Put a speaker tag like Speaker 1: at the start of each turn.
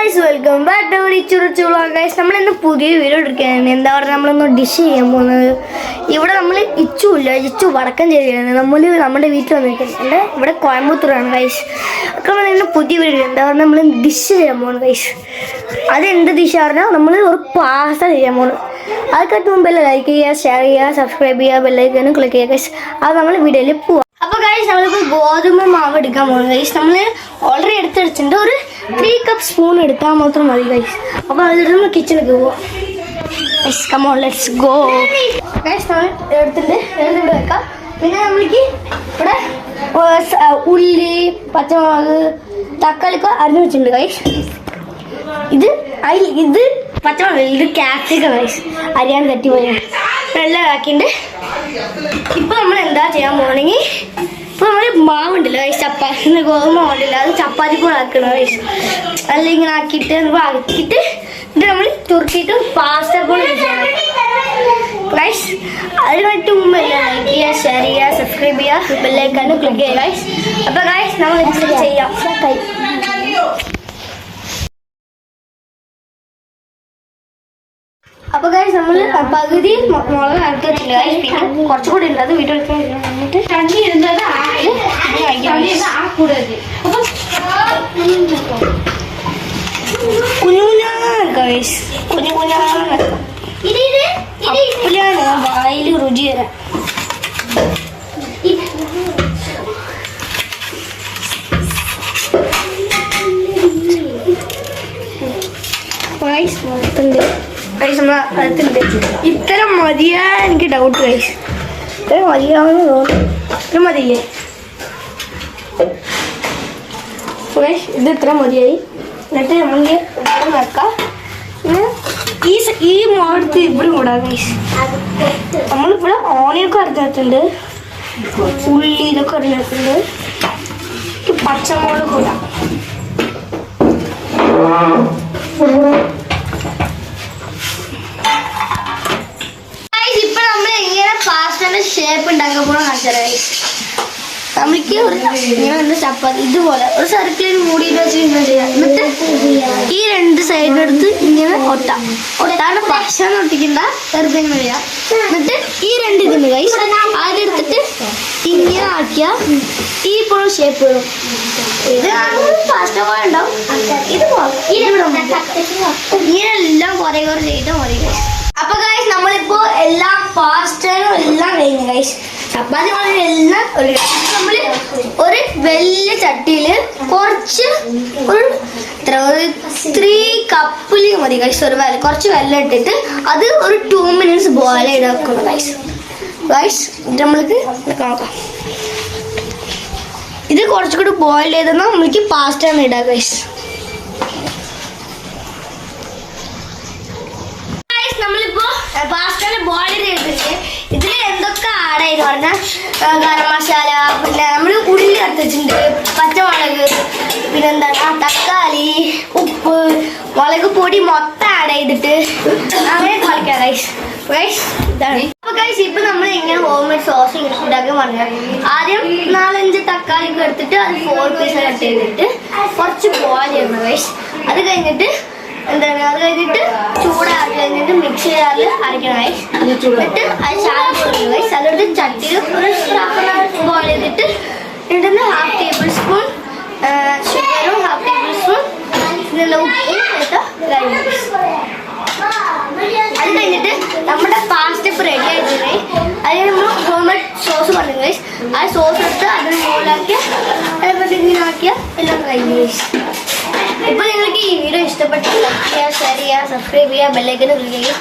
Speaker 1: guys, welcome back to Chula guys. We will do a video. We will dish ഇവിടെ നമ്മൾ ഇച്ചുല്ല ഇച്ചു വടക്കം ചെയ്യാണ് നമ്മൾ നമ്മുടെ വീട്ടിൽ വന്നിട്ടുണ്ട് ഇവിടെ കോയമ്പത്തൂരാണ് ഗൈസ് അപ്പോൾ നമ്മൾ പുതിയ വീഡിയോ എന്താ പറഞ്ഞാൽ നമ്മൾ ഡിഷ് ചെയ്യാൻ പോകുന്നു ഗൈസ് അത് എന്ത് ഡിഷ് ആണെന്ന് നമ്മൾ ഒരു പാസ്ത ചെയ്യാൻ പോകുന്നു അതിനു മുമ്പ് ലൈക്ക് ചെയ്യുക ഷെയർ ചെയ്യുക സബ്സ്ക്രൈബ് ചെയ്യുക ബെൽ ഐക്കൺ ക്ലിക്ക് ചെയ്യുക ഗൈസ് അത് നമ്മൾ വീഡിയോയിൽ പോവാം അപ്പോൾ ഗൈസ് നമ്മളിപ്പോൾ ഗോതമ്പ് മാവ് എടുക്കാൻ പോകുന്നു ഗൈസ് നമ്മൾ ഓൾറെഡി എടുത്തിട്ടുണ്ട് ഒരു 3 കപ്പ് സ്പൂൺ എടുത്താൽ മാത്രം മതി ഗൈസ് അപ്പോൾ അതിൽ കിച്ചണിലേക്ക് പോവാം Guys, come on, let's go. Guys, we will put ulli, pachamagu, takkali ko arnu vechundu guys. Idu pachamagu idu capsicum guys. Ariyan thatti poya. Nalla aakinde. Ipo nammal endha cheyan morning. Ipo nammal maavu undilla guys, chapati gozham maavu undilla adu chapati pole aakana guys. Alla ingane aakitte adu ഇത് നമ്മൾ തുറക്കിയിട്ട് pasta പോലെ guys അതിനായിട്ട് മുമ്പ് like ചെയ്യുക share ചെയ്യുക subscribe ചെയ്യുക bell icon click ചെയ്യുക guys അപ്പോൾ ഗൈസ് നമ്മൾ ഇത് ചെയ്യാം അപ്പോൾ ഗൈസ് നമ്മൾ പകുതി മുളക് അരക്കില്ല ഗൈസ് പിന്നെ കുറച്ചുകൂടി ഉണ്ട് അത് വീഡിയോ എടുക്കാൻ വേണ്ടിയിട്ട് guys kunya ini വായിൽ രുചി വരാം ഇത്തരം മതിയാ എനിക്ക് ഡൗട്ട് ഗൈസ് ഇത്ര മതിയാവുന്ന തോന്നുന്നു ഇത്ര മതിയില്ലേ ഇത് ഇത്ര മതിയായി എന്നിട്ട് നമുക്ക് വെക്കാം ഈ മോഡത്ത് ഇവിടെ കൂടാം ഗൈസ് നമ്മളിവിടെ ഓണിയൊക്കെ അരിഞ്ഞിട്ടുണ്ട് ഉള്ളി ഇതൊക്കെ അരിഞ്ഞിട്ടുണ്ട് പച്ചമുളക് കൂടാം ഇപ്പൊ നമ്മൾ എങ്ങനെ പാസ്തയുടെ ഷേപ്പ് ഉണ്ടാക്കാൻ പോണോ കാണിച്ചാൽ ഗൈസ് നമ്മൾക്ക് ഇങ്ങനെ ചപ്പാത്തി ഇതുപോലെ ഒരു സർക്കിളിൽ മൂടിയിട്ട് വെച്ച് ഇങ്ങനെ ചെയ്യാം എന്നിട്ട് ഈ രണ്ട് സൈഡിലെടുത്ത് ഇങ്ങനെ ഒട്ടാണ്ട് ഭക്ഷണം ഒട്ടിക്കണ്ട വെറുതെ ഇങ്ങനെ ചെയ്യാം എന്നിട്ട് ഈ രണ്ട് ഇതുണ്ട് ഗൈസ് ആദ്യം എടുത്തിട്ട് ഇങ്ങനെ ആക്കിയാൽ ഈ ഇപ്പോഴും ഷേപ്പ് വരും ഇത് പാസ്ത പോലെ ഉണ്ടാവും ഇങ്ങനെ എല്ലാം കുറെ ചെയ്തിട്ട് മതി ഗൈസ് അപ്പൊ ഗൈസ് നമ്മളിപ്പോ എല്ലാ പാസ്തയും എല്ലാം കഴിഞ്ഞു ഗൈസ് ചപ്പാത്തി എല്ലാം നമ്മള് ഒരു വലിയ ചട്ടിയില് കുറച്ച് ഒരു 3 കപ്പില് മതി ഗൈസ് ഒരു കുറച്ച് വെള്ളം ഇട്ടിട്ട് അത് ഒരു 2 മിനിറ്റ്സ് ബോയിൽ ചെയ്ത് വെക്കണം ഗൈസ് ഇത് നമ്മൾക്ക് നോക്കാം ഇത് കുറച്ചുകൂടി ബോയിൽ ചെയ്തെന്നാൽ നമ്മൾക്ക് പാസ്ത ഇടാം ഗൈസ് നമ്മളിപ്പോ പാസ്ത ബോയിൽ ചെയ്തിട്ട് ഇതിൽ എന്തൊക്കെ ആഡ് ചെയ്ത് പറഞ്ഞാൽ ഗരം മസാല പിന്നെ നമ്മൾ ഉള്ളി എടുത്തിട്ടുണ്ട് പച്ചമുളക് പിന്നെന്താണ് തക്കാളി ഉപ്പ് മുളക് പൊടി മൊത്തം ആഡ് ചെയ്തിട്ട് അങ്ങനെ കളിക്കാം ഗൈസ് ഇതാണ് അപ്പൊ ഗൈസ് ഇപ്പൊ നമ്മൾ എങ്ങനെ ഹോംമേഡ് സോസ് ഉണ്ടാക്കി പറഞ്ഞാൽ ആദ്യം 4-5 തക്കാളി എടുത്തിട്ട് അത് 4 പീസ് കട്ട് ചെയ്തിട്ട് കുറച്ച് ബോയിൽ ചെയ്യണം ഗൈസ് അത് കഴിഞ്ഞിട്ട് എന്താണ് അത് കഴിഞ്ഞിട്ട് ചൂടാക്കി കഴിഞ്ഞിട്ട് മിക്സ് ചെയ്യാറ് അരക്കണം എന്നിട്ട് അത് ചായ അതോട്ട് ചട്ടിയിൽ ഒരു ബോയിൽ ചെയ്തിട്ട് എന്നിട്ട് 1/2 ടേബിൾ സ്പൂൺ ഷുഗറും 1/2 ടേബിൾ സ്പൂൺ ഇതിനുള്ള ഉപ്പും അത് കഴിഞ്ഞിട്ട് നമ്മുടെ പാസ്ത ഇപ്പം റെഡി ആയിട്ടുണ്ട് അതിന് നമ്മൾ ഹോംമേഡ് സോസ് പറഞ്ഞു ഗൈസ് ആ സോസ് എടുത്ത് അതിന് മുകളിലാക്കിയ അതേപോലെ ഇങ്ങനെ ആക്കിയ എല്ലാം കഴിഞ്ഞു ഗൈസ് ഇപ്പൊ നിങ്ങൾക്ക് ഈ വീഡിയോ ഇഷ്ടപ്പെട്ടാൽ ലൈക്ക് ചെയ്യുക ഷെയർ ചെയ്യുക സബ്സ്ക്രൈബ് ചെയ്യുക ബെൽ ഐക്കൺ ക്ലിക്ക് ചെയ്യുക.